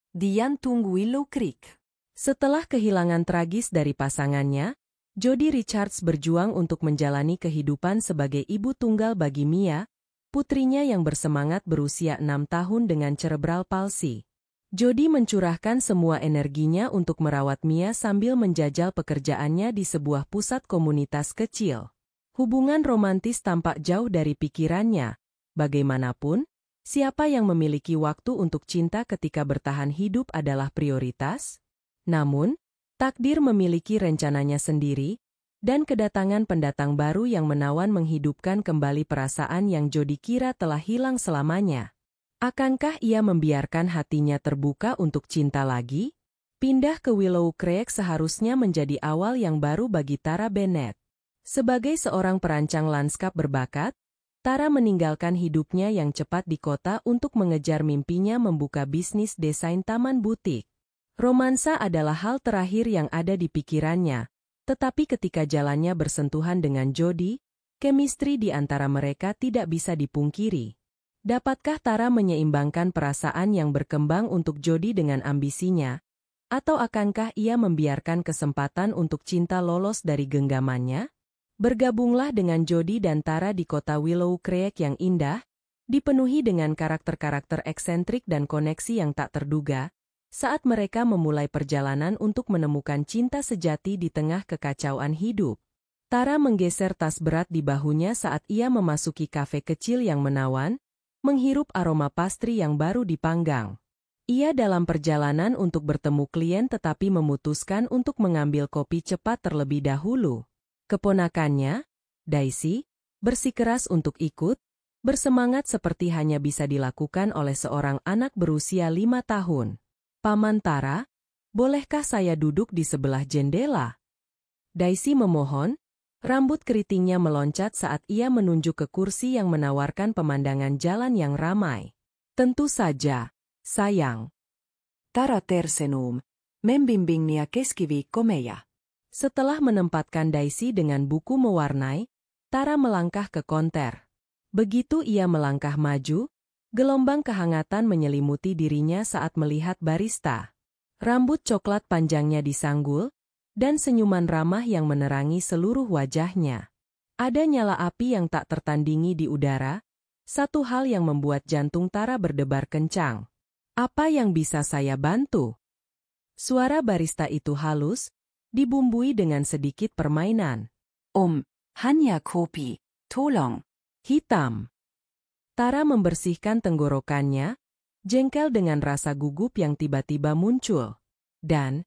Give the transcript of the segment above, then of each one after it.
di jantung Willow Creek. Setelah kehilangan tragis dari pasangannya, Jody Richards berjuang untuk menjalani kehidupan sebagai ibu tunggal bagi Mia, putrinya yang bersemangat berusia 6 tahun dengan cerebral palsy. Jody mencurahkan semua energinya untuk merawat Mia sambil menjajal pekerjaannya di sebuah pusat komunitas kecil. Hubungan romantis tampak jauh dari pikirannya. Bagaimanapun, siapa yang memiliki waktu untuk cinta ketika bertahan hidup adalah prioritas? Namun, takdir memiliki rencananya sendiri, dan kedatangan pendatang baru yang menawan menghidupkan kembali perasaan yang Jody kira telah hilang selamanya. Akankah ia membiarkan hatinya terbuka untuk cinta lagi? Pindah ke Willow Creek seharusnya menjadi awal yang baru bagi Tara Bennett. Sebagai seorang perancang lanskap berbakat, Tara meninggalkan hidupnya yang cepat di kota untuk mengejar mimpinya membuka bisnis desain taman butik. Romansa adalah hal terakhir yang ada di pikirannya, tetapi ketika jalannya bersentuhan dengan Jody, chemistry di antara mereka tidak bisa dipungkiri. Dapatkah Tara menyeimbangkan perasaan yang berkembang untuk Jody dengan ambisinya? Atau akankah ia membiarkan kesempatan untuk cinta lolos dari genggamannya? Bergabunglah dengan Jody dan Tara di kota Willow Creek yang indah, dipenuhi dengan karakter-karakter eksentrik dan koneksi yang tak terduga, saat mereka memulai perjalanan untuk menemukan cinta sejati di tengah kekacauan hidup. Tara menggeser tas berat di bahunya saat ia memasuki kafe kecil yang menawan, menghirup aroma pastry yang baru dipanggang. Ia dalam perjalanan untuk bertemu klien tetapi memutuskan untuk mengambil kopi cepat terlebih dahulu. Keponakannya, Daisy, bersikeras untuk ikut, bersemangat seperti hanya bisa dilakukan oleh seorang anak berusia 5 tahun. Paman Tara, bolehkah saya duduk di sebelah jendela? Daisy memohon, rambut keritingnya meloncat saat ia menunjuk ke kursi yang menawarkan pemandangan jalan yang ramai. Tentu saja, sayang. Tara tersenyum, membimbingnya keskiviikko meja. Setelah menempatkan Daisy dengan buku mewarnai, Tara melangkah ke konter. Begitu ia melangkah maju, gelombang kehangatan menyelimuti dirinya saat melihat barista. Rambut coklat panjangnya disanggul, dan senyuman ramah yang menerangi seluruh wajahnya. Ada nyala api yang tak tertandingi di udara, satu hal yang membuat jantung Tara berdebar kencang. Apa yang bisa saya bantu? Suara barista itu halus, dibumbui dengan sedikit permainan. Hanya kopi, tolong. Hitam. Tara membersihkan tenggorokannya, jengkel dengan rasa gugup yang tiba-tiba muncul. Dan,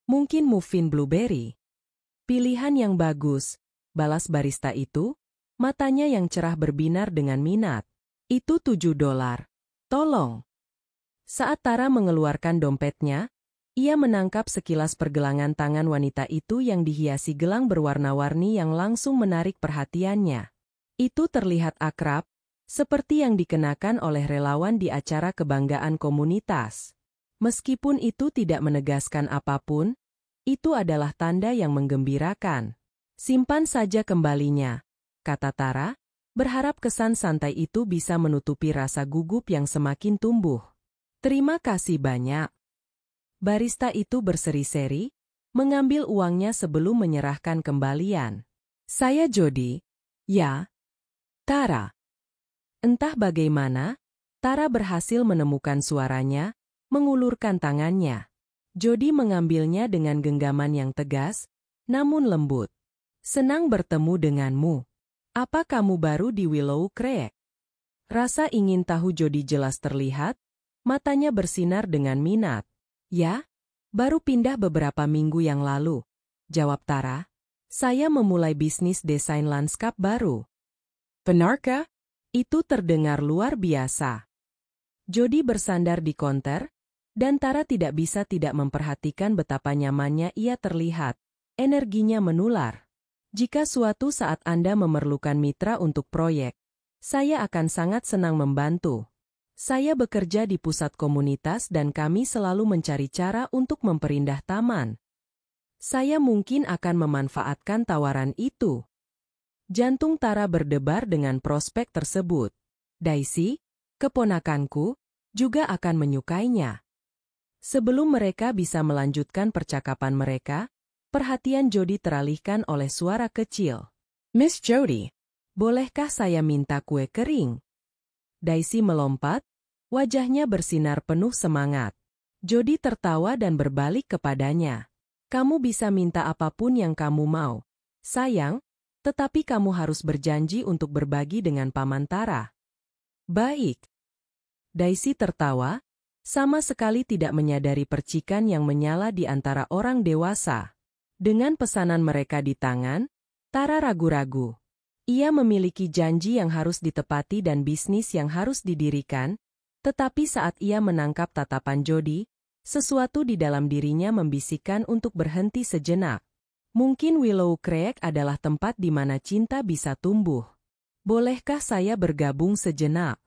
mungkin muffin blueberry. Pilihan yang bagus, balas barista itu, matanya yang cerah berbinar dengan minat. Itu $7. Tolong. Saat Tara mengeluarkan dompetnya, ia menangkap sekilas pergelangan tangan wanita itu yang dihiasi gelang berwarna-warni yang langsung menarik perhatiannya. Itu terlihat akrab, seperti yang dikenakan oleh relawan di acara kebanggaan komunitas. Meskipun itu tidak menegaskan apapun, itu adalah tanda yang menggembirakan. Simpan saja kembalinya, kata Tara, berharap kesan santai itu bisa menutupi rasa gugup yang semakin tumbuh. Terima kasih banyak. Barista itu berseri-seri, mengambil uangnya sebelum menyerahkan kembalian. Saya Jody. Ya. Tara. Entah bagaimana, Tara berhasil menemukan suaranya, mengulurkan tangannya. Jody mengambilnya dengan genggaman yang tegas, namun lembut. Senang bertemu denganmu. Apa kamu baru di Willow Creek? Rasa ingin tahu Jody jelas terlihat, matanya bersinar dengan minat. Ya, baru pindah beberapa minggu yang lalu, jawab Tara. Saya memulai bisnis desain lanskap baru. Benarkah? Itu terdengar luar biasa. Jody bersandar di konter, dan Tara tidak bisa tidak memperhatikan betapa nyamannya ia terlihat. Energinya menular. Jika suatu saat Anda memerlukan mitra untuk proyek, saya akan sangat senang membantu. Saya bekerja di pusat komunitas dan kami selalu mencari cara untuk memperindah taman. Saya mungkin akan memanfaatkan tawaran itu. Jantung Tara berdebar dengan prospek tersebut. Daisy, keponakanku, juga akan menyukainya. Sebelum mereka bisa melanjutkan percakapan mereka, perhatian Jody teralihkan oleh suara kecil. Miss Jody, Bolehkah saya minta kue kering? Daisy melompat, wajahnya bersinar penuh semangat. Jody tertawa dan berbalik kepadanya. Kamu bisa minta apapun yang kamu mau, sayang, tetapi kamu harus berjanji untuk berbagi dengan Paman Tara. Baik. Daisy tertawa, sama sekali tidak menyadari percikan yang menyala di antara orang dewasa. Dengan pesanan mereka di tangan, Tara ragu-ragu. Ia memiliki janji yang harus ditepati dan bisnis yang harus didirikan, tetapi saat ia menangkap tatapan Jody, sesuatu di dalam dirinya membisikkan untuk berhenti sejenak. Mungkin Willow Creek adalah tempat di mana cinta bisa tumbuh. Bolehkah saya bergabung sejenak?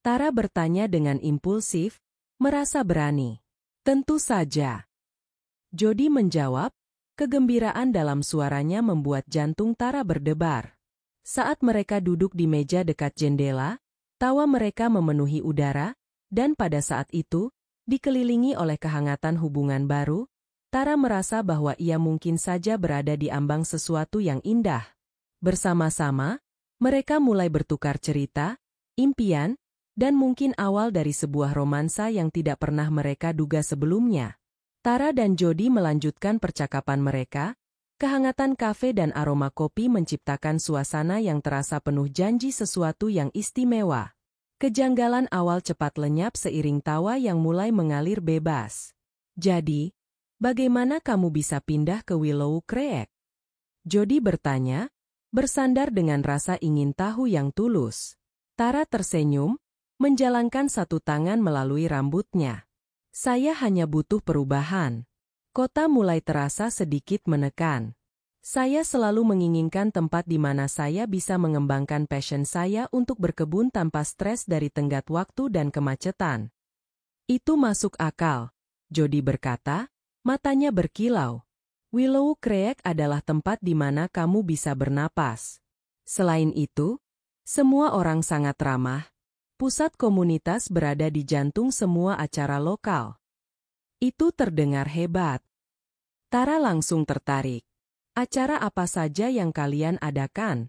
Tara bertanya dengan impulsif, merasa berani. Tentu saja. Jody menjawab, kegembiraan dalam suaranya membuat jantung Tara berdebar. Saat mereka duduk di meja dekat jendela, tawa mereka memenuhi udara, dan pada saat itu, dikelilingi oleh kehangatan hubungan baru, Tara merasa bahwa ia mungkin saja berada di ambang sesuatu yang indah. Bersama-sama, mereka mulai bertukar cerita, impian, dan mungkin awal dari sebuah romansa yang tidak pernah mereka duga sebelumnya. Tara dan Jody melanjutkan percakapan mereka, kehangatan kafe dan aroma kopi menciptakan suasana yang terasa penuh janji sesuatu yang istimewa. Kejanggalan awal cepat lenyap seiring tawa yang mulai mengalir bebas. Jadi, bagaimana kamu bisa pindah ke Willow Creek? Jody bertanya, bersandar dengan rasa ingin tahu yang tulus. Tara tersenyum, menjalankan satu tangan melalui rambutnya. Saya hanya butuh perubahan. Kota mulai terasa sedikit menekan. Saya selalu menginginkan tempat di mana saya bisa mengembangkan passion saya untuk berkebun tanpa stres dari tenggat waktu dan kemacetan. Itu masuk akal, Jody berkata, matanya berkilau. Willow Creek adalah tempat di mana kamu bisa bernapas. Selain itu, semua orang sangat ramah. Pusat komunitas berada di jantung semua acara lokal. Itu terdengar hebat. Tara langsung tertarik. Acara apa saja yang kalian adakan?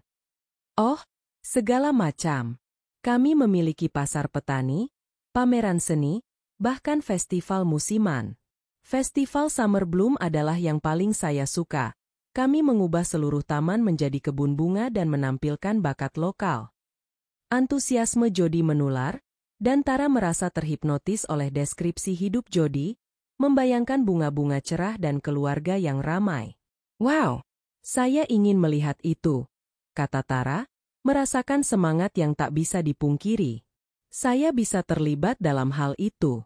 Oh, segala macam. Kami memiliki pasar petani, pameran seni, bahkan festival musiman. Festival Summer Bloom adalah yang paling saya suka. Kami mengubah seluruh taman menjadi kebun bunga dan menampilkan bakat lokal. Antusiasme Jody menular, dan Tara merasa terhipnotis oleh deskripsi hidup Jody, membayangkan bunga-bunga cerah dan keluarga yang ramai. Wow, saya ingin melihat itu, kata Tara, merasakan semangat yang tak bisa dipungkiri. Saya bisa terlibat dalam hal itu.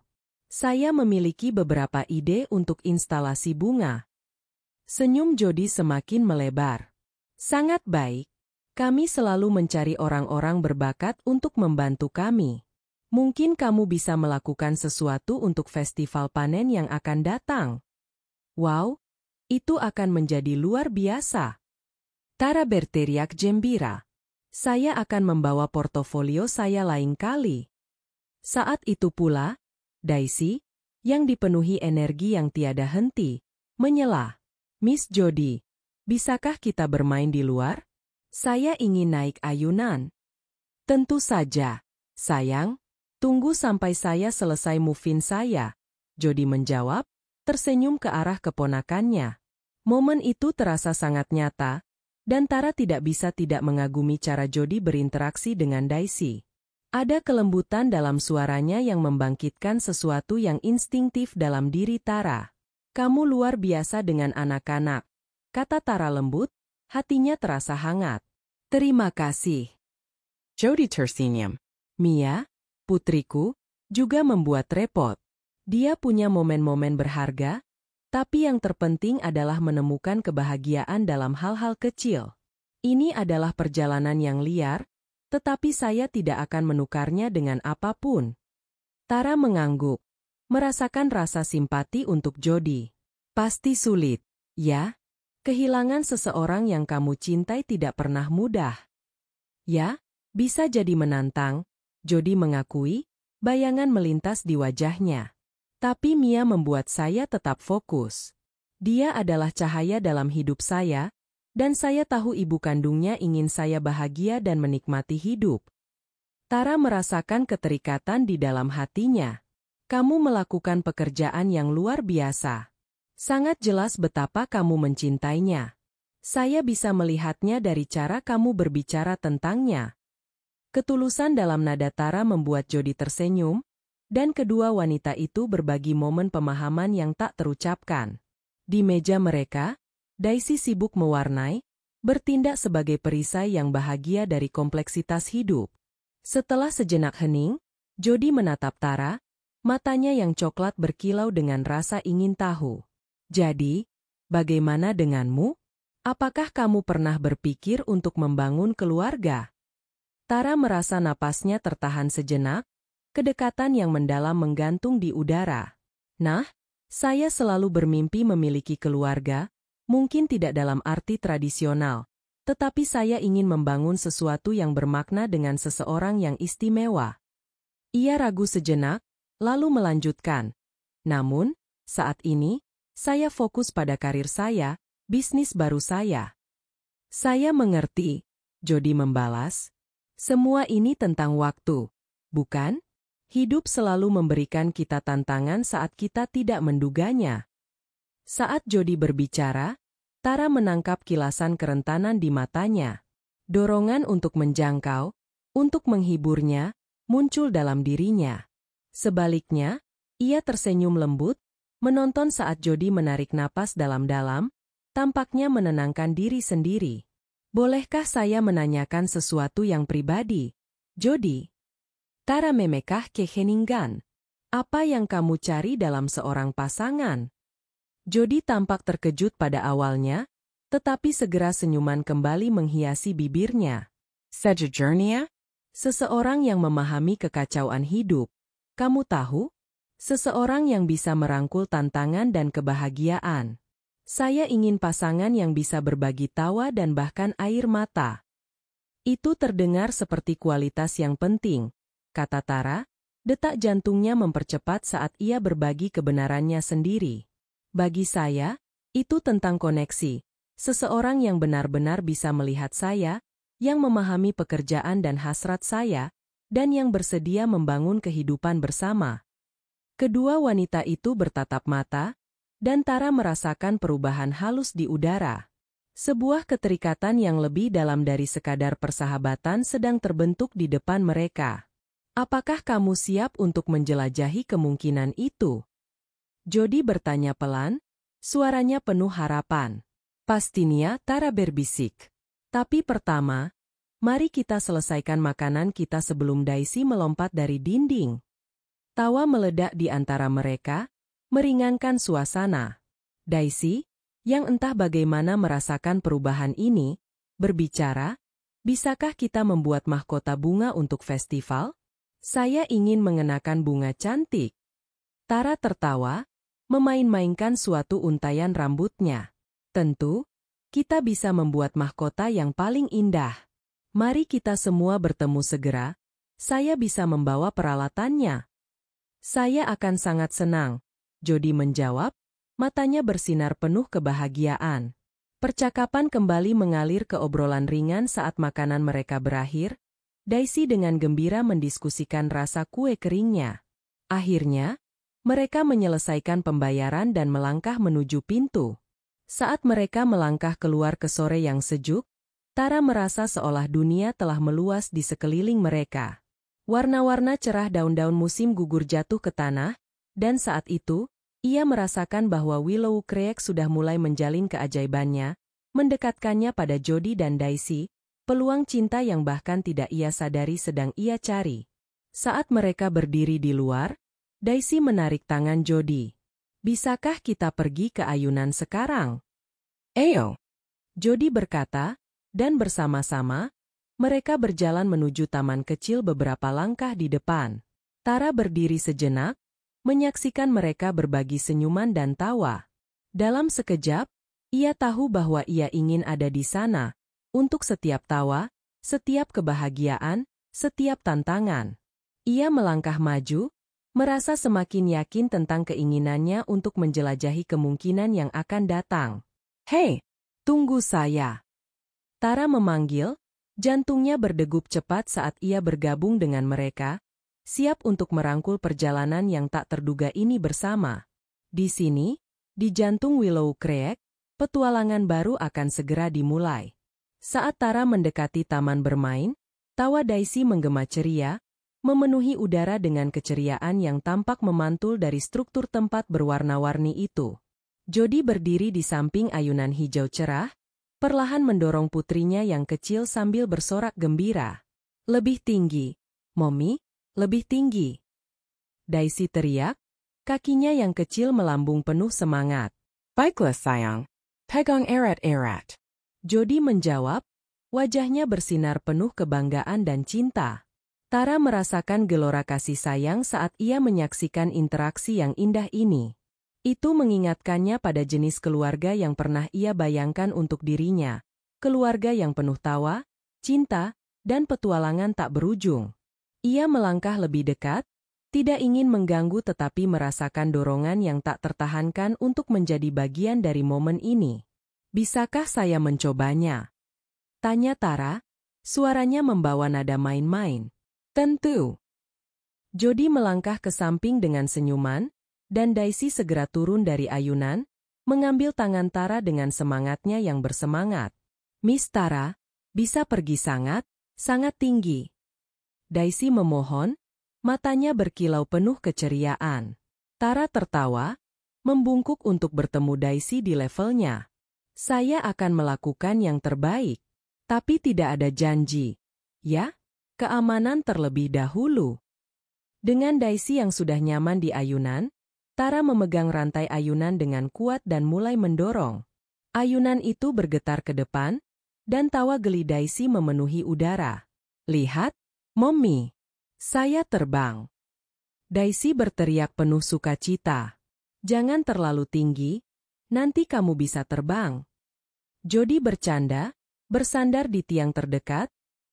Saya memiliki beberapa ide untuk instalasi bunga. Senyum Jody semakin melebar. Sangat baik. Kami selalu mencari orang-orang berbakat untuk membantu kami. Mungkin kamu bisa melakukan sesuatu untuk festival panen yang akan datang. Wow, itu akan menjadi luar biasa. Tara berteriak gembira. Saya akan membawa portofolio saya lain kali. Saat itu pula, Daisy, yang dipenuhi energi yang tiada henti, menyela. Miss Jody, bisakah kita bermain di luar? Saya ingin naik ayunan. Tentu saja, sayang. Tunggu sampai saya selesai muffin saya. Jody menjawab, tersenyum ke arah keponakannya. Momen itu terasa sangat nyata, dan Tara tidak bisa tidak mengagumi cara Jody berinteraksi dengan Daisy. Ada kelembutan dalam suaranya yang membangkitkan sesuatu yang instingtif dalam diri Tara. Kamu luar biasa dengan anak-anak, kata Tara lembut, hatinya terasa hangat. Terima kasih. Jody tersenyum. Mia, putriku, juga membuat repot. Dia punya momen-momen berharga, tapi yang terpenting adalah menemukan kebahagiaan dalam hal-hal kecil. Ini adalah perjalanan yang liar, tetapi saya tidak akan menukarnya dengan apapun. Tara mengangguk, merasakan rasa simpati untuk Jody. Pasti sulit, ya? Kehilangan seseorang yang kamu cintai tidak pernah mudah. Ya, bisa jadi menantang, Jody mengakui, bayangan melintas di wajahnya. Tapi Mia membuat saya tetap fokus. Dia adalah cahaya dalam hidup saya, dan saya tahu ibu kandungnya ingin saya bahagia dan menikmati hidup. Tara merasakan keterikatan di dalam hatinya. Kamu melakukan pekerjaan yang luar biasa. Sangat jelas betapa kamu mencintainya. Saya bisa melihatnya dari cara kamu berbicara tentangnya. Ketulusan dalam nada Tara membuat Jody tersenyum, dan kedua wanita itu berbagi momen pemahaman yang tak terucapkan. Di meja mereka, Daisy sibuk mewarnai, bertindak sebagai perisai yang bahagia dari kompleksitas hidup. Setelah sejenak hening, Jody menatap Tara, matanya yang coklat berkilau dengan rasa ingin tahu. Jadi, bagaimana denganmu? Apakah kamu pernah berpikir untuk membangun keluarga? Tara merasa napasnya tertahan sejenak, kedekatan yang mendalam menggantung di udara. Nah, saya selalu bermimpi memiliki keluarga, mungkin tidak dalam arti tradisional, tetapi saya ingin membangun sesuatu yang bermakna dengan seseorang yang istimewa. Ia ragu sejenak, lalu melanjutkan. Namun, saat ini, saya fokus pada karir saya, bisnis baru saya. Saya mengerti, Jody membalas. Semua ini tentang waktu, bukan? Hidup selalu memberikan kita tantangan saat kita tidak menduganya. Saat Jody berbicara, Tara menangkap kilasan kerentanan di matanya. Dorongan untuk menjangkau, untuk menghiburnya, muncul dalam dirinya. Sebaliknya, ia tersenyum lembut, menonton saat Jody menarik napas dalam-dalam, tampaknya menenangkan diri sendiri. Bolehkah saya menanyakan sesuatu yang pribadi, Jody? Tara memekah keheningan. Apa yang kamu cari dalam seorang pasangan? Jody tampak terkejut pada awalnya, tetapi segera senyuman kembali menghiasi bibirnya. Sejujurnya, seseorang yang memahami kekacauan hidup. Kamu tahu? Seseorang yang bisa merangkul tantangan dan kebahagiaan. Saya ingin pasangan yang bisa berbagi tawa dan bahkan air mata. Itu terdengar seperti kualitas yang penting, kata Tara, detak jantungnya mempercepat saat ia berbagi kebenarannya sendiri. Bagi saya, itu tentang koneksi, seseorang yang benar-benar bisa melihat saya, yang memahami pekerjaan dan hasrat saya, dan yang bersedia membangun kehidupan bersama. Kedua wanita itu bertatap mata, dan Tara merasakan perubahan halus di udara. Sebuah keterikatan yang lebih dalam dari sekadar persahabatan sedang terbentuk di depan mereka. Apakah kamu siap untuk menjelajahi kemungkinan itu? Jody bertanya pelan, suaranya penuh harapan. Pastinya, Tara berbisik. Tapi pertama, mari kita selesaikan makanan kita sebelum Daisy melompat dari dinding. Tawa meledak di antara mereka, meringankan suasana. Daisy, yang entah bagaimana merasakan perubahan ini, berbicara, bisakah kita membuat mahkota bunga untuk festival? Saya ingin mengenakan bunga cantik. Tara tertawa, memain-mainkan suatu untayan rambutnya. Tentu, kita bisa membuat mahkota yang paling indah. Mari kita semua bertemu segera, saya bisa membawa peralatannya. Saya akan sangat senang. Jody menjawab, matanya bersinar penuh kebahagiaan. Percakapan kembali mengalir ke obrolan ringan saat makanan mereka berakhir. Daisy dengan gembira mendiskusikan rasa kue keringnya. Akhirnya, mereka menyelesaikan pembayaran dan melangkah menuju pintu. Saat mereka melangkah keluar ke sore yang sejuk, Tara merasa seolah dunia telah meluas di sekeliling mereka. Warna-warna cerah daun-daun musim gugur jatuh ke tanah, dan saat itu, ia merasakan bahwa Willow Creek sudah mulai menjalin keajaibannya, mendekatkannya pada Jody dan Daisy, peluang cinta yang bahkan tidak ia sadari sedang ia cari. Saat mereka berdiri di luar, Daisy menarik tangan Jody. Bisakah kita pergi ke ayunan sekarang? Ayo, Jody berkata, dan bersama-sama, mereka berjalan menuju taman kecil beberapa langkah di depan. Tara berdiri sejenak, menyaksikan mereka berbagi senyuman dan tawa. Dalam sekejap, ia tahu bahwa ia ingin ada di sana, untuk setiap tawa, setiap kebahagiaan, setiap tantangan. Ia melangkah maju, merasa semakin yakin tentang keinginannya untuk menjelajahi kemungkinan yang akan datang. Hei, tunggu saya. Tara memanggil, jantungnya berdegup cepat saat ia bergabung dengan mereka, siap untuk merangkul perjalanan yang tak terduga ini bersama. Di sini, di jantung Willow Creek, petualangan baru akan segera dimulai. Saat Tara mendekati taman bermain, tawa Daisy menggema ceria, memenuhi udara dengan keceriaan yang tampak memantul dari struktur tempat berwarna-warni itu. Jody berdiri di samping ayunan hijau cerah, perlahan mendorong putrinya yang kecil sambil bersorak gembira. Lebih tinggi, Mommy, lebih tinggi. Daisy teriak, kakinya yang kecil melambung penuh semangat. Baiklah sayang, pegang erat-erat. Jody menjawab, wajahnya bersinar penuh kebanggaan dan cinta. Tara merasakan gelora kasih sayang saat ia menyaksikan interaksi yang indah ini. Itu mengingatkannya pada jenis keluarga yang pernah ia bayangkan untuk dirinya, keluarga yang penuh tawa, cinta, dan petualangan tak berujung. Ia melangkah lebih dekat, tidak ingin mengganggu tetapi merasakan dorongan yang tak tertahankan untuk menjadi bagian dari momen ini. Bisakah saya mencobanya? Tanya Tara, suaranya membawa nada main-main. Tentu. Jody melangkah ke samping dengan senyuman, dan Daisy segera turun dari ayunan, mengambil tangan Tara dengan semangatnya yang bersemangat. Miss Tara, bisa pergi sangat tinggi. Daisy memohon, matanya berkilau penuh keceriaan. Tara tertawa, membungkuk untuk bertemu Daisy di levelnya. Saya akan melakukan yang terbaik, tapi tidak ada janji. Ya? Keamanan terlebih dahulu. Dengan Daisy yang sudah nyaman di ayunan, Tara memegang rantai ayunan dengan kuat dan mulai mendorong. Ayunan itu bergetar ke depan, dan tawa geli Daisy memenuhi udara. Lihat, Mommy, saya terbang. Daisy berteriak penuh sukacita. Jangan terlalu tinggi, nanti kamu bisa terbang. Jody bercanda, bersandar di tiang terdekat,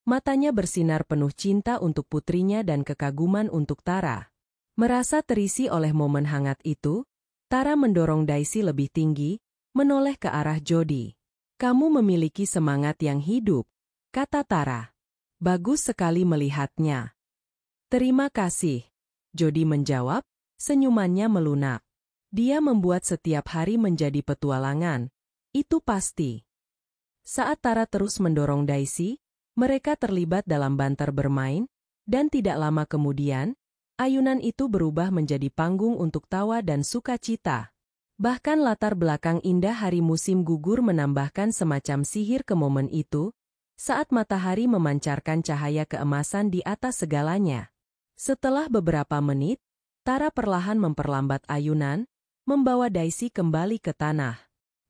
matanya bersinar penuh cinta untuk putrinya dan kekaguman untuk Tara. Merasa terisi oleh momen hangat itu, Tara mendorong Daisy lebih tinggi, menoleh ke arah Jody. Kamu memiliki semangat yang hidup, kata Tara. Bagus sekali melihatnya. Terima kasih, Jody menjawab, senyumannya melunak. Dia membuat setiap hari menjadi petualangan, itu pasti. Saat Tara terus mendorong Daisy, mereka terlibat dalam banter bermain, dan tidak lama kemudian, ayunan itu berubah menjadi panggung untuk tawa dan sukacita. Bahkan latar belakang indah hari musim gugur menambahkan semacam sihir ke momen itu, saat matahari memancarkan cahaya keemasan di atas segalanya. Setelah beberapa menit, Tara perlahan memperlambat ayunan, membawa Daisy kembali ke tanah.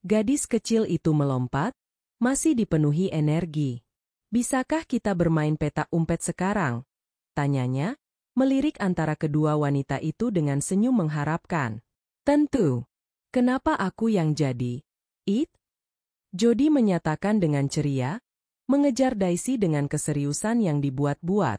Gadis kecil itu melompat, masih dipenuhi energi. Bisakah kita bermain petak umpet sekarang? Tanyanya, melirik antara kedua wanita itu dengan senyum mengharapkan. Tentu. Kenapa aku yang jadi? It? Jody menyatakan dengan ceria, mengejar Daisy dengan keseriusan yang dibuat-buat.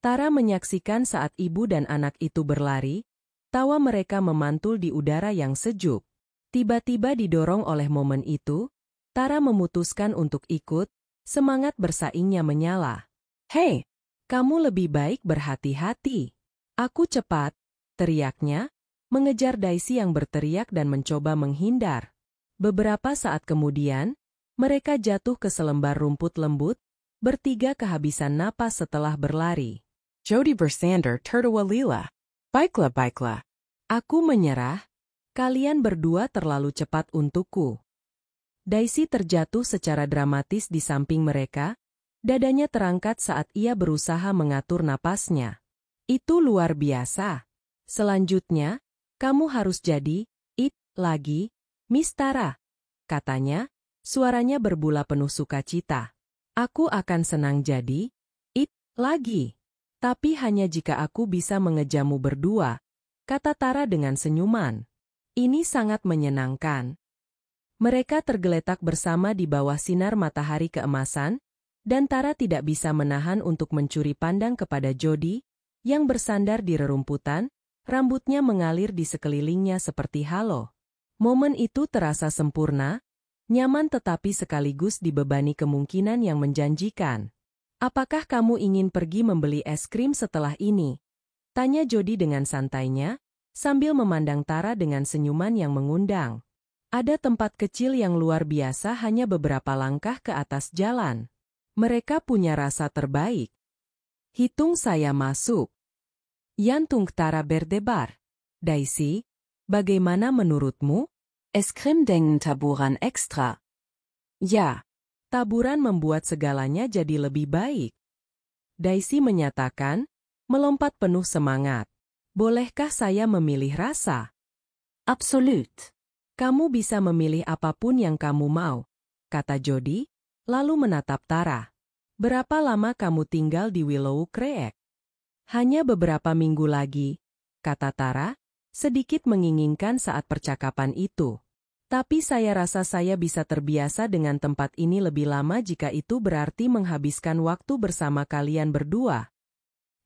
Tara menyaksikan saat ibu dan anak itu berlari, tawa mereka memantul di udara yang sejuk. Tiba-tiba didorong oleh momen itu, Tara memutuskan untuk ikut, semangat bersaingnya menyala. Hei, kamu lebih baik berhati-hati. Aku cepat, teriaknya, mengejar Daisy yang berteriak dan mencoba menghindar. Beberapa saat kemudian, mereka jatuh ke selembar rumput lembut, bertiga kehabisan napas setelah berlari. Jody bersandar tertawa. Baiklah. Aku menyerah, kalian berdua terlalu cepat untukku. Daisy terjatuh secara dramatis di samping mereka, dadanya terangkat saat ia berusaha mengatur napasnya. Itu luar biasa. Selanjutnya, kamu harus jadi, it, lagi, Miss Tara, katanya, suaranya berbula penuh sukacita. Aku akan senang jadi, it, lagi. Tapi hanya jika aku bisa mengejamu berdua, kata Tara dengan senyuman. Ini sangat menyenangkan. Mereka tergeletak bersama di bawah sinar matahari keemasan, dan Tara tidak bisa menahan untuk mencuri pandang kepada Jody, yang bersandar di rerumputan, Rambutnya mengalir di sekelilingnya seperti halo. Momen itu terasa sempurna, nyaman tetapi sekaligus dibebani kemungkinan yang menjanjikan. Apakah kamu ingin pergi membeli es krim setelah ini? Tanya Jody dengan santainya, sambil memandang Tara dengan senyuman yang mengundang. Ada tempat kecil yang luar biasa hanya beberapa langkah ke atas jalan. Mereka punya rasa terbaik. Hitung saya masuk. Jantung Tara berdebar. Daisy, bagaimana menurutmu? Es krim dengan taburan ekstra. Ya, taburan membuat segalanya jadi lebih baik. Daisy menyatakan, melompat penuh semangat. Bolehkah saya memilih rasa? Absolut. Kamu bisa memilih apapun yang kamu mau, kata Jody, lalu menatap Tara. Berapa lama kamu tinggal di Willow Creek? Hanya beberapa minggu lagi, kata Tara, sedikit menginginkan saat percakapan itu. Tapi saya rasa saya bisa terbiasa dengan tempat ini lebih lama jika itu berarti menghabiskan waktu bersama kalian berdua.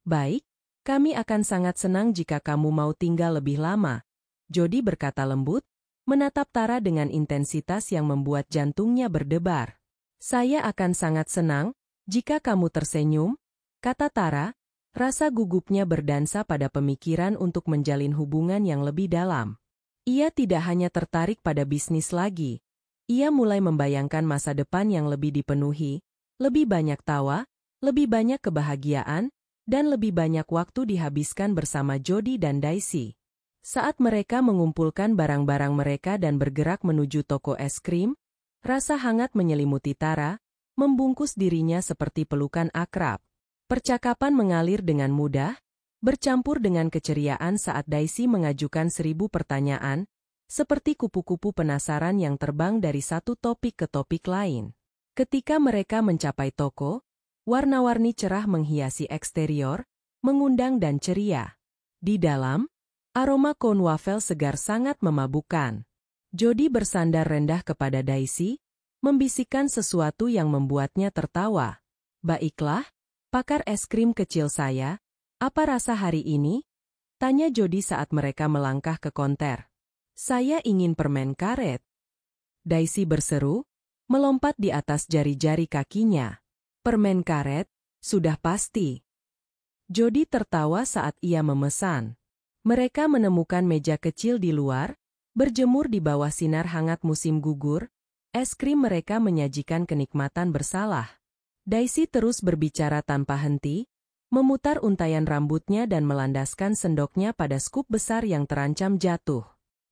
Baik, kami akan sangat senang jika kamu mau tinggal lebih lama, Jody berkata lembut, menatap Tara dengan intensitas yang membuat jantungnya berdebar. Saya akan sangat senang jika kamu tersenyum, kata Tara, rasa gugupnya berdansa pada pemikiran untuk menjalin hubungan yang lebih dalam. Ia tidak hanya tertarik pada bisnis lagi. Ia mulai membayangkan masa depan yang lebih dipenuhi, lebih banyak tawa, lebih banyak kebahagiaan, dan lebih banyak waktu dihabiskan bersama Jody dan Daisy. Saat mereka mengumpulkan barang-barang mereka dan bergerak menuju toko es krim, rasa hangat menyelimuti Tara, membungkus dirinya seperti pelukan akrab. Percakapan mengalir dengan mudah, bercampur dengan keceriaan saat Daisy mengajukan 1000 pertanyaan, seperti kupu-kupu penasaran yang terbang dari satu topik ke topik lain. Ketika mereka mencapai toko, warna-warni cerah menghiasi eksterior, mengundang dan ceria. Di dalam, aroma cone wafel segar sangat memabukkan. Jody bersandar rendah kepada Daisy, membisikkan sesuatu yang membuatnya tertawa. Baiklah, pakar es krim kecil saya, apa rasa hari ini? Tanya Jody saat mereka melangkah ke konter. Saya ingin permen karet. Daisy berseru, melompat di atas jari-jari kakinya. Permen karet, sudah pasti. Jody tertawa saat ia memesan. Mereka menemukan meja kecil di luar, berjemur di bawah sinar hangat musim gugur, es krim mereka menyajikan kenikmatan bersalah. Daisy terus berbicara tanpa henti, memutar untaian rambutnya dan melandaskan sendoknya pada skup besar yang terancam jatuh.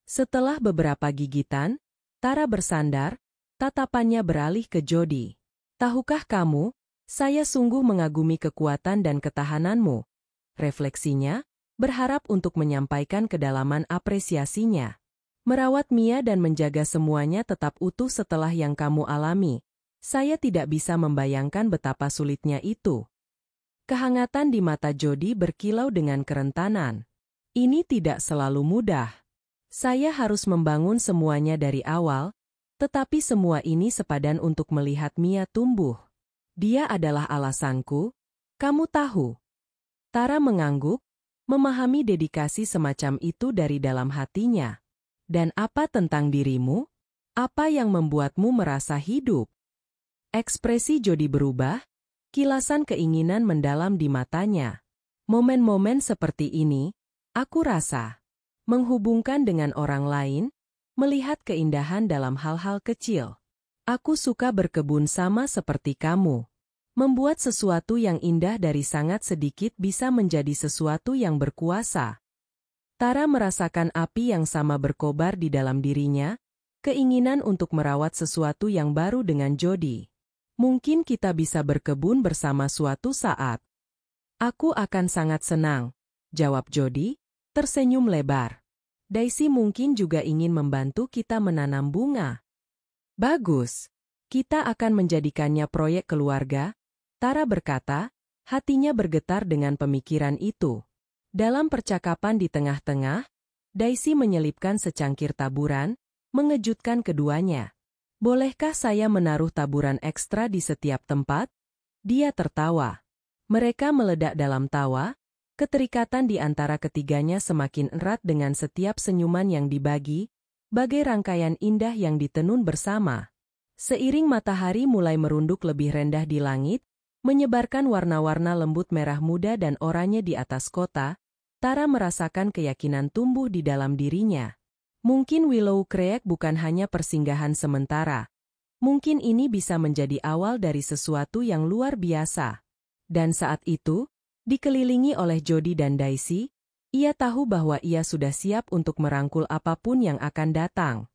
Setelah beberapa gigitan, Tara bersandar, tatapannya beralih ke Jody. Tahukah kamu, saya sungguh mengagumi kekuatan dan ketahananmu. Refleksinya, berharap untuk menyampaikan kedalaman apresiasinya. Merawat Mia dan menjaga semuanya tetap utuh setelah yang kamu alami. Saya tidak bisa membayangkan betapa sulitnya itu. Kehangatan di mata Jody berkilau dengan kerentanan. Ini tidak selalu mudah. Saya harus membangun semuanya dari awal, tetapi semua ini sepadan untuk melihat Mia tumbuh. Dia adalah alasanku, kamu tahu. Tara mengangguk, memahami dedikasi semacam itu dari dalam hatinya. Dan apa tentang dirimu? Apa yang membuatmu merasa hidup? Ekspresi Jody berubah, kilasan keinginan mendalam di matanya. Momen-momen seperti ini, aku rasa, menghubungkan dengan orang lain, melihat keindahan dalam hal-hal kecil. Aku suka berkebun sama seperti kamu. Membuat sesuatu yang indah dari sangat sedikit bisa menjadi sesuatu yang berkuasa. Tara merasakan api yang sama berkobar di dalam dirinya, keinginan untuk merawat sesuatu yang baru dengan Jody. Mungkin kita bisa berkebun bersama suatu saat. Aku akan sangat senang, jawab Jody, tersenyum lebar. Daisy mungkin juga ingin membantu kita menanam bunga. Bagus. Kita akan menjadikannya proyek keluarga, Tara berkata, hatinya bergetar dengan pemikiran itu. Dalam percakapan di tengah-tengah, Daisy menyelipkan secangkir taburan, mengejutkan keduanya. Bolehkah saya menaruh taburan ekstra di setiap tempat? Dia tertawa. Mereka meledak dalam tawa, Keterikatan di antara ketiganya semakin erat dengan setiap senyuman yang dibagi, bagai rangkaian indah yang ditenun bersama. Seiring matahari mulai merunduk lebih rendah di langit, menyebarkan warna-warna lembut merah muda dan oranye di atas kota, Tara merasakan keyakinan tumbuh di dalam dirinya. Mungkin Willow Creek bukan hanya persinggahan sementara. Mungkin ini bisa menjadi awal dari sesuatu yang luar biasa. Dan saat itu, dikelilingi oleh Jody dan Daisy, ia tahu bahwa ia sudah siap untuk merangkul apapun yang akan datang.